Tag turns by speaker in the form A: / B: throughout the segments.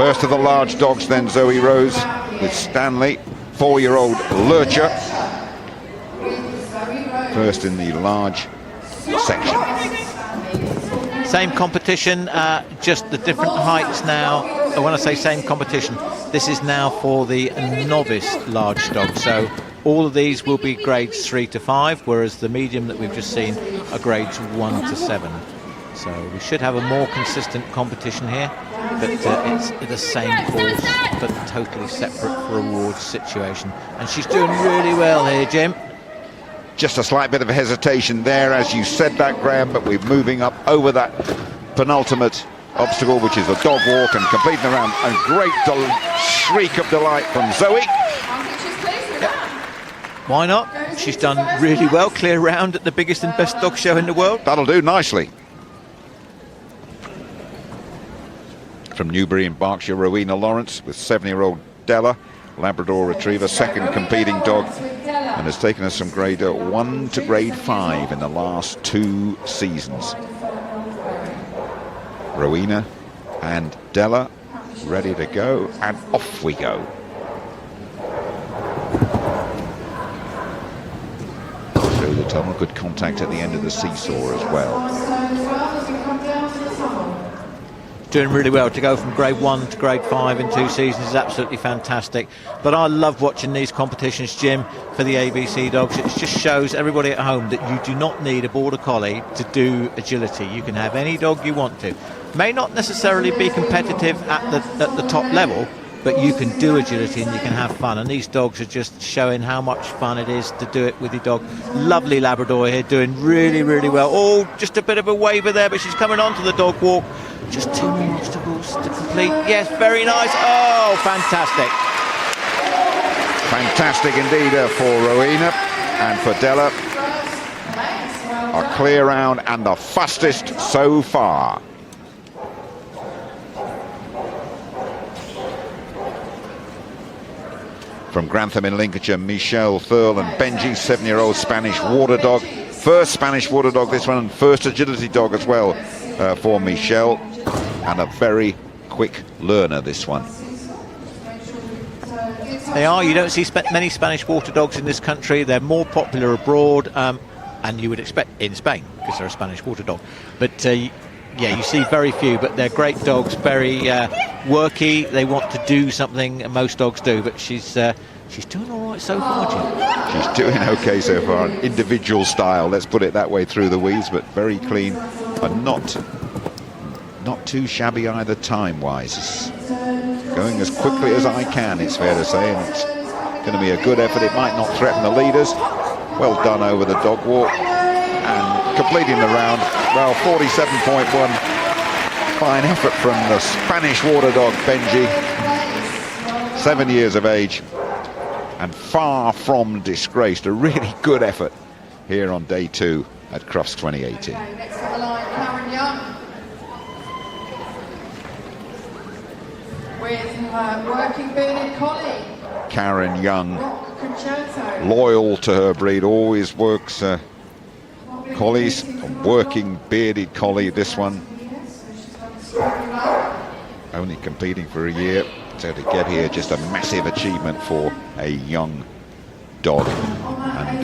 A: First of the large dogs then, Zoe Rose with Stanley, 4-year-old Lurcher. First in the large section.
B: Same competition, just the different heights now. When I say same competition, this is now for the novice large dog. So all of these will be grades 3 to 5, whereas the medium that we've just seen are grades 1 to 7. So we should have a more consistent competition here, but it's the same course, but totally separate for awards situation. And she's doing really well here, Jim.
A: Just a slight bit of hesitation there, as you said that, Graham, but we're moving up over that penultimate obstacle, which is a dog walk, and completing the round. A great shriek of delight from Zoe.
B: Yep. Why not? She's done really well. Clear round at the biggest and best dog show in the world.
A: That'll do nicely. From Newbury in Berkshire, Rowena Lawrence with 7-year-old Della, Labrador Retriever, second competing dog, and has taken us from grade 1 to grade 5 in the last 2 seasons. Rowena and Della ready to go, and off we go. Through the tunnel, good contact at the end of the seesaw as well.
B: Doing really well. To go from grade 1 to grade 5 in 2 seasons is absolutely fantastic. But I love watching these competitions, Jim, for the ABC dogs. It just shows everybody at home that you do not need a border collie to do agility. You can have any dog you want to. May not necessarily be competitive at the top level, but you can do agility and you can have fun. And these dogs are just showing how much fun it is to do it with your dog. Lovely Labrador here, doing really, really well. Oh, just a bit of a waver there, but she's coming onto the dog walk. Just 2 more obstacles to complete. Yes, very nice. Oh, fantastic.
A: Fantastic indeed for Rowena and for Della. A clear round and the fastest so far. From Grantham in Lincolnshire, Michelle Thurl and Benji, 7-year-old Spanish water dog. First Spanish water dog this one, and first agility dog as well for Michelle. And a very quick learner, this one.
B: They are. You don't see many Spanish water dogs in this country. They're more popular abroad, and you would expect in Spain, because they're a Spanish water dog. But yeah, you see very few, but they're great dogs, very worky. They want to do something, and most dogs do, but she's doing all right so far, Jim.
A: She's doing okay so far. Individual style, let's put it that way, through the weeds, but very clean and not too shabby either time-wise. It's going as quickly as I can, it's fair to say, and it's going to be a good effort. It might not threaten the leaders. Well done over the dog walk, and completing the round. Well, 47.1. Fine effort from the Spanish water dog, Benji. 7 years of age, and far from disgraced. A really good effort here on day 2 at Crufts 2018.
C: Okay, next on the line, Karen Young. With her working bearded collie.
A: Karen Young, loyal to her breed, always works collies. A working bearded collie, this one. Only competing for a year, so to get here, just a massive achievement for a young dog. And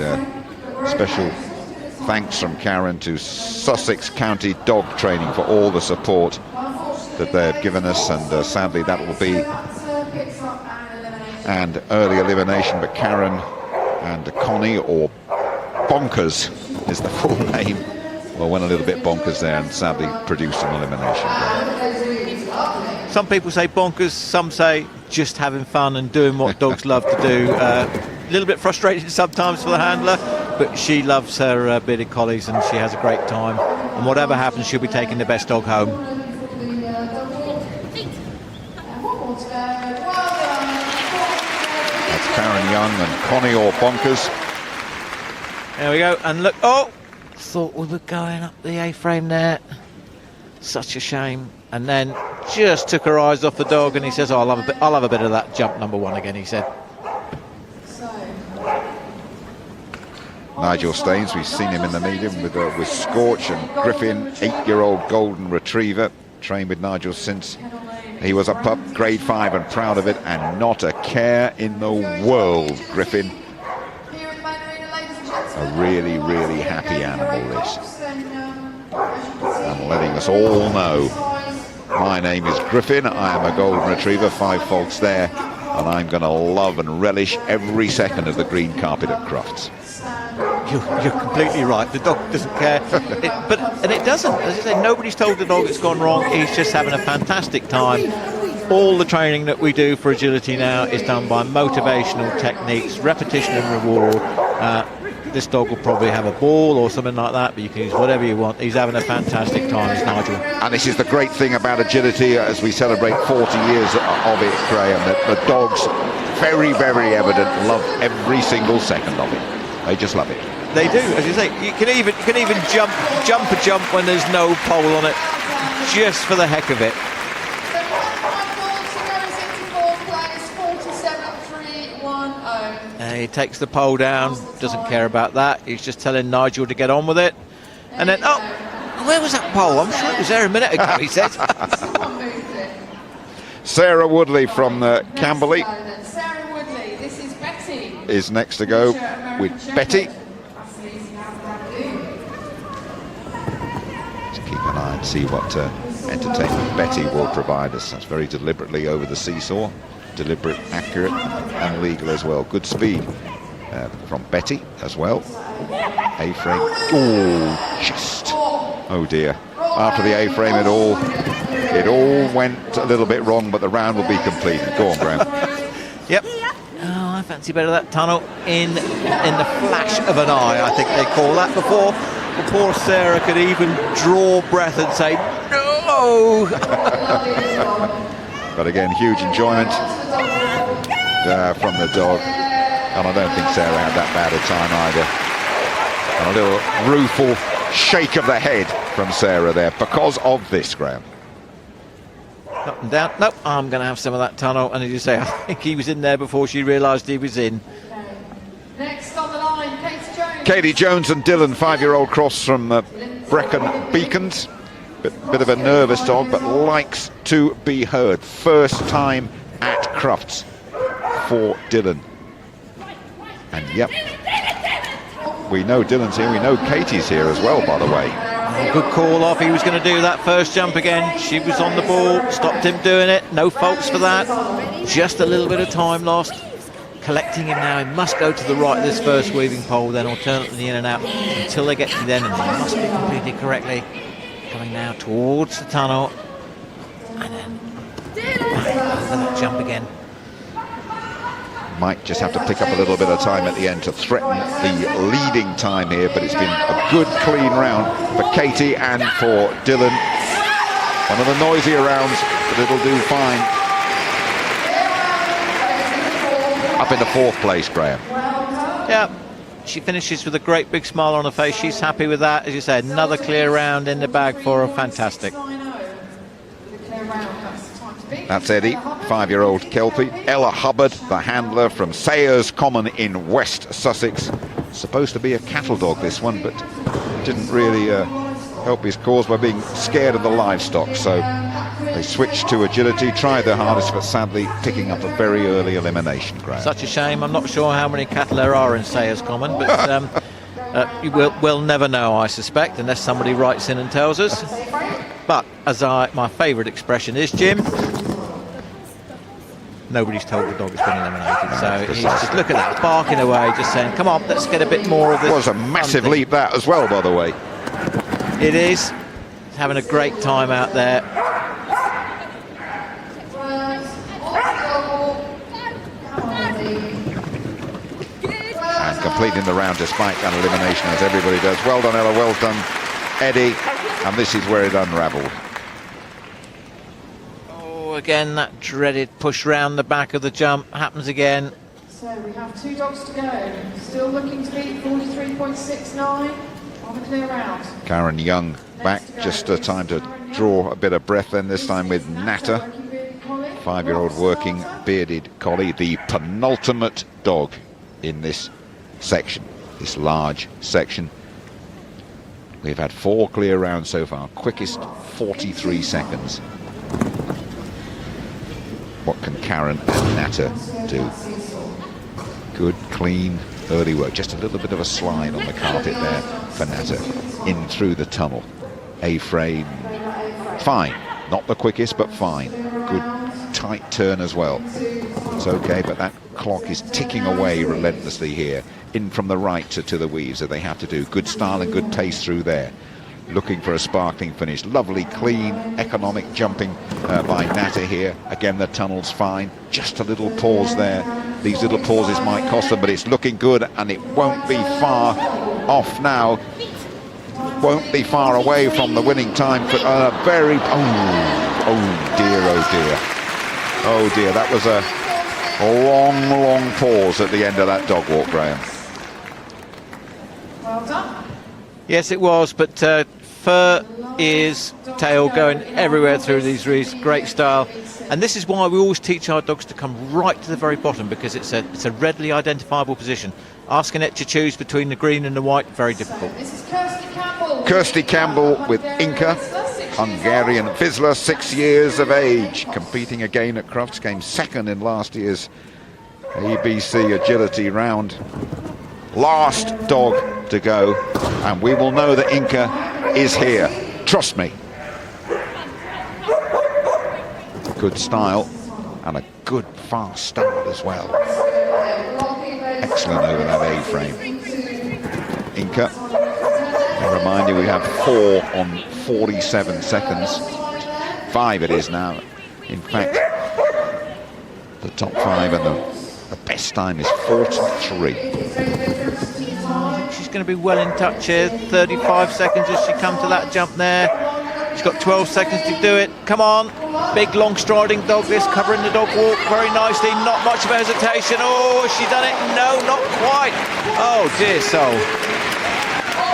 A: special thanks from Karen to Sussex County Dog Training for all the support that they've given us, and sadly that will be an early elimination. But Karen and Connie, or Bonkers is the full name, well, went a little bit bonkers there and sadly produced an elimination.
B: Some people say bonkers, some say just having fun and doing what dogs love to do. A little bit frustrating sometimes for the handler, but she loves her bearded collies and she has a great time, and whatever happens, she'll be taking the best dog home.
A: That's Karen Young and Connie, or Bonkers.
B: There we go, and look, oh, thought we were going up the A-frame there. Such a shame. And then just took her eyes off the dog, and he says, oh, I'll have a bit of that jump number 1 again, he said.
A: Nigel Staines, we've seen him in the medium with Scorch and Griffin, 8-year-old golden retriever, trained with Nigel since He was a pup, grade 5, and proud of it, and not a care in the world, Griffin. A really, really happy animal, this. And letting us all know, my name is Griffin, I am a golden retriever, 5 faults there, and I'm going to love and relish every second of the green carpet at Crufts.
B: You're completely right. The dog doesn't care, and it doesn't. As I say, nobody's told the dog it's gone wrong. He's just having a fantastic time. All the training that we do for agility now is done by motivational techniques, repetition and reward. This dog will probably have a ball or something like that, but you can use whatever you want. He's having a fantastic time, is Nigel.
A: And this is the great thing about agility as we celebrate 40 years of it, Graham, that the dogs, very, very evident, love every single second of it. They just love it. They
B: do, as you say. You can even jump a jump when there's no pole on it, just for the heck of it. He takes the pole down, doesn't care about that. He's just telling Nigel to get on with it. And then, oh, where was that pole? I'm sure it was there a minute ago, he said.
A: Sarah Woodley from Camberley is next to go with Betty. Let's keep an eye and see what entertainment Betty will provide us. That's very deliberately over the seesaw. Deliberate, accurate, and legal as well. Good speed from Betty as well. A-frame. Oh, just. Oh dear. After the A-frame, it all went a little bit wrong, but the round will be completed. Go on, Graham.
B: Yep. Oh, I fancy better that tunnel in the flash of an eye. I think they call that before poor Sarah could even draw breath and say no.
A: But again, huge enjoyment from the dog, and I don't think Sarah had that bad a time either. And a little rueful shake of the head from Sarah there because of this, Graham.
B: Up and down. Nope, I'm going to have some of that tunnel. And as you say, I think he was in there before she realised he was in.
C: Next on the line, Katie Jones.
A: Katie Jones and Dylan, 5-year-old cross from Brecon Beacons. Bit of a nervous dog, but likes to be heard. First time at Crufts for Dylan. And yep, we know Dylan's here, we know Katie's here as well, by the way.
B: Good call off. He was going to do that first jump again. She was on the ball, stopped him doing it. No faults for that. Just a little bit of time lost. Collecting him now. He must go to the right of this first weaving pole, then alternately in and out until they get to the end, and he must be completed correctly. Coming now towards the tunnel, and then over that jump again.
A: Might just have to pick up a little bit of time at the end to threaten the leading time here, but it's been a good clean round for Katie and for Dylan. One of the noisier rounds, but it'll do fine. Up in the 4th place, Graham.
B: Yeah, she finishes with a great big smile on her face. She's happy with that. As you said, another clear round in the bag for her. Fantastic.
A: That's Eddie, 5-year-old Kelpie. Ella Hubbard, the handler from Sayers Common in West Sussex. Supposed to be a cattle dog, this one, but didn't really help his cause by being scared of the livestock. So they switched to agility, tried their hardest, but sadly picking up a very early elimination, Graham.
B: Such a shame. I'm not sure how many cattle there are in Sayers Common, but we'll never know, I suspect, unless somebody writes in and tells us. But as my favourite expression is, Jim, nobody's told the dog it's been eliminated. So he's just, look at that, barking away, just saying, come on, let's get a bit more of this.
A: It was a massive leap, that as well, by the way.
B: It is. He's having a great time out there.
A: And completing the round despite that elimination, as everybody does. Well done, Ella, well done, Eddie. And this is where it unravelled.
B: Oh, again, that dreaded push round the back of the jump happens again.
C: So we have 2 dogs to go. Still looking to beat 43.69 on the clear round.
A: Karen Young back, just time to draw a bit of breath then, this time with Natter. 5-year-old working bearded collie, the penultimate dog in this section, this large section. We've had 4 clear rounds so far, quickest 43 seconds. What can Karen and Natter do? Good, clean, early work. Just a little bit of a slide on the carpet there for Natter. In through the tunnel. A-frame, fine. Not the quickest, but fine. Good, tight turn as well. It's okay, but that clock is ticking away relentlessly here. In from the right to the weaves that they have to do. Good style and good pace through there. Looking for a sparkling finish. Lovely, clean, economic jumping by Natter here. Again, the tunnel's fine. Just a little pause there. These little pauses might cost them, but it's looking good, and it won't be far off now. Won't be far away from the winning time for a very... Oh dear, oh dear. Oh dear, that was a long pause at the end of that dog walk, Graham.
C: Well done.
B: Yes, it was, but fur, ears, tail going everywhere through these reeds. Great style. And this is why we always teach our dogs to come right to the very bottom, because it's a readily identifiable position. Asking it to choose between the green and the white, very difficult.
C: This is Kirsty Campbell.
A: Kirsty Campbell with Inca, Hungarian Vizsla, 6 years of age, competing again at Crufts, came second in last year's ABC agility round. Last dog to go, and we will know that Inca is here. Trust me. Good style and a good fast start as well. Excellent over that A-frame. Inca, I remind you, we have 4 on 47 seconds. 5 it is now. In fact, the top 5 and the best time is 43.
B: She's going to be well in touch here. 35 seconds as she comes to that jump there. She's got 12 seconds to do it. Come on. Big, long striding dog, this, covering the dog walk very nicely. Not much of a hesitation. Oh, has she done it? No, not quite. Oh, dear soul.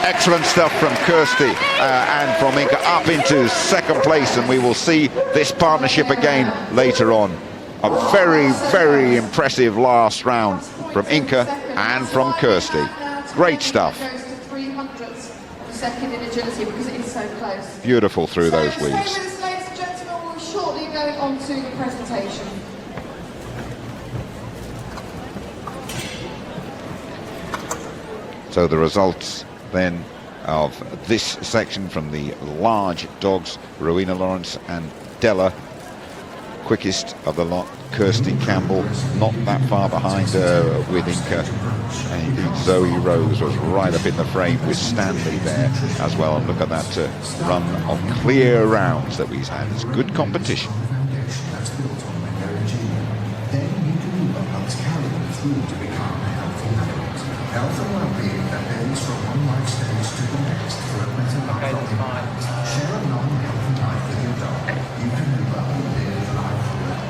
A: Excellent stuff from Kirsty and from Inca, up into second place, and we will see this partnership again later on. A very, very impressive last round from Inca and from Kirsty. Great stuff.
C: Second in agility because it is so close.
A: Beautiful through those
C: So,
A: weaves.
C: stay with us, ladies and gentlemen. We'll shortly go on to the presentation.
A: So the results then of this section from the large dogs, Rowena Lawrence and Della, quickest of the lot. Kirsty Campbell not that far behind with Inca, and indeed Zoe Rose was right up in the frame with Stanley there as well. And look at that run of clear rounds that we've had. It's good competition.
D: Health and well-being that varies from one life stage to the next for a better life. Share a non-healthy life with your dog. You can live up and live life well.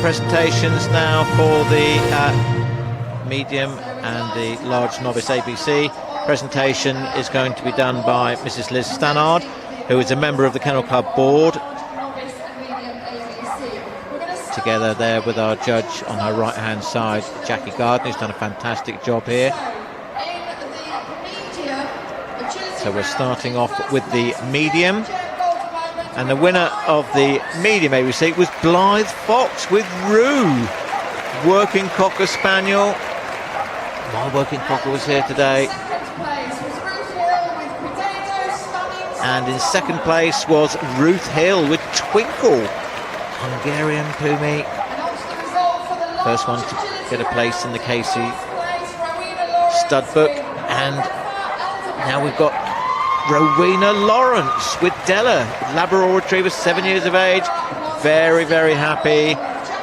B: presentations now for the medium and the large novice ABC. Presentation is going to be done by Mrs. Liz Stannard, who is a member of the Kennel Club board, together there with our judge on her right hand side, Jackie Gardner, who's done a fantastic job here. So we're starting off with the medium, and the winner of the medium ABC was Blythe Fox with Rue, working Cocker Spaniel. My working Cocker was here today. And in second place was Ruth Hill with Twinkle, Hungarian Pumi. First one to get a place in the Casey stud book. And now we've got Rowena Lawrence with Della, Labrador Retriever, 7 years of age. Very, very happy.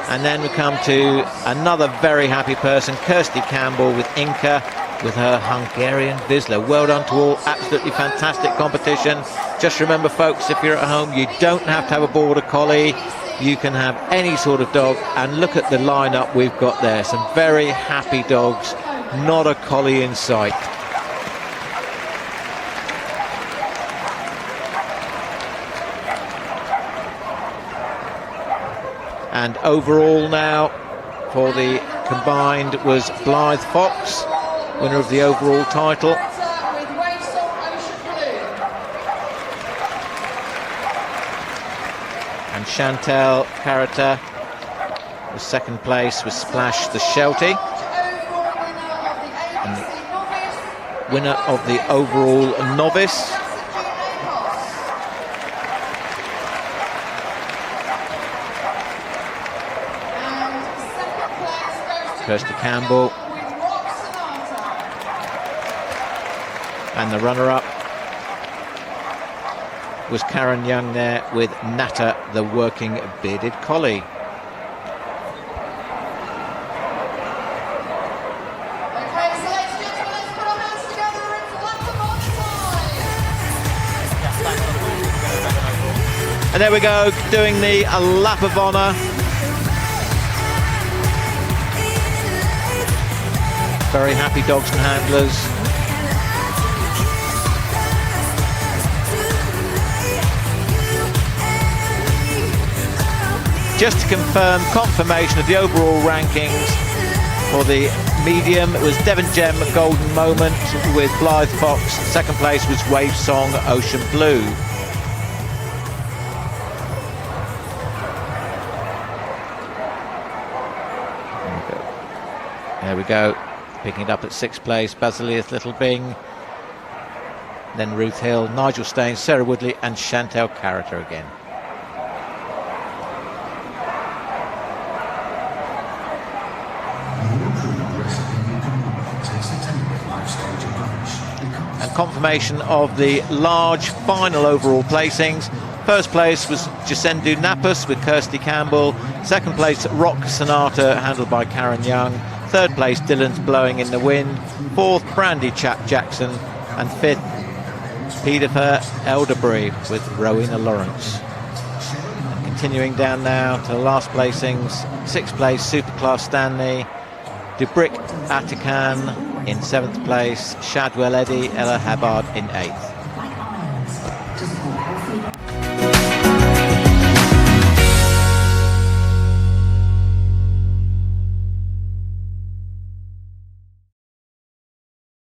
B: And then we come to another very happy person, Kirsty Campbell with Inca, with her Hungarian Vizsla. Well done to all, absolutely fantastic competition. Just remember, folks, if you're at home, you don't have to have a border collie. You can have any sort of dog, and look at the lineup we've got there. Some very happy dogs, not a collie in sight. And overall now for the combined was Blythe Fox, winner of the overall title. And Chantel Carrata was second place with Splash the Sheltie. And the winner of the overall novice Kirsty Campbell, and the runner-up was Karen Young there with Natter, the working bearded collie. And there we go, doing the lap of honour. Very happy dogs and handlers. Just to confirm, confirmation of the overall rankings for the medium, it was Devon Gem Golden Moment with Blythe Fox. Second place was Wave Song Ocean Blue. There we go. Picking it up at sixth place, Basilius Little Bing, then Ruth Hill, Nigel Staines, Sarah Woodley and Chantel Carrata again. And confirmation of the large final overall placings. First place was Jacendu Napas with Kirsty Campbell. Second place, Rock Sonata, handled by Karen Young. Third place, Dylan's Blowing in the Wind. Fourth, Brandy Chap Jackson. And fifth, Peterfer Elderbury with Rowena Lawrence. And continuing down now to the last placings. Sixth place, Superclass Stanley. Dubrick Atikan in seventh place. Shadwell Eddie, Ella Hubbard in eighth.